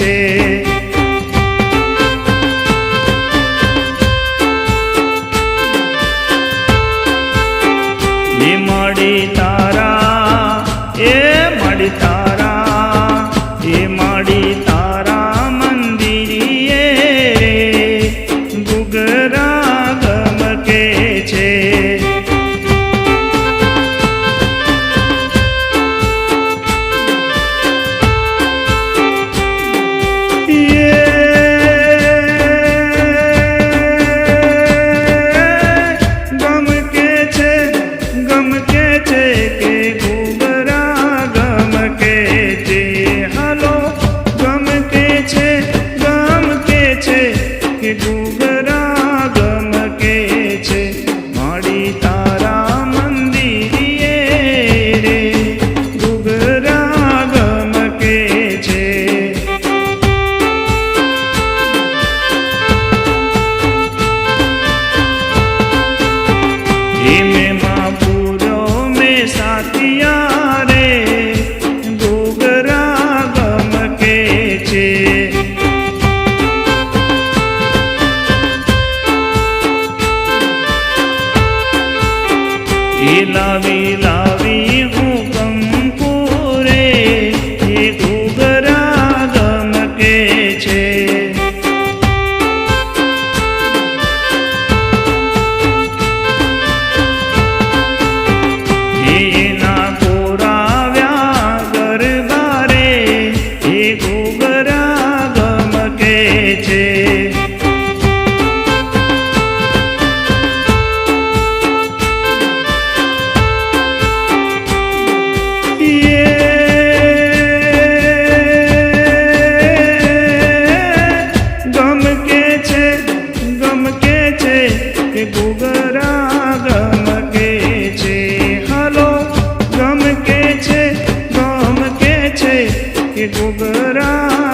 છે. એ માડી તારા એ માડી તારા એ માડી તારા મંદિરીએ રે ઘૂઘરા ગમકે છે. ઘૂઘરા ગમકે છે માડી તારા મંદિરીએ રે ઘૂઘરા ગમકે છે. મેં માપુરો મેં સાતિયા રે ઘૂઘરા ગમકે છે. લાવી લાવી હું કંકુ રે એ ઘૂઘરા ગમકે છે. એના કોરાવ્યા ગરબા રે એ ઘૂઘરા ગમકે છે. ઘૂઘરા ગમકે છે હાલો ગમકે છે કે ઘૂઘરા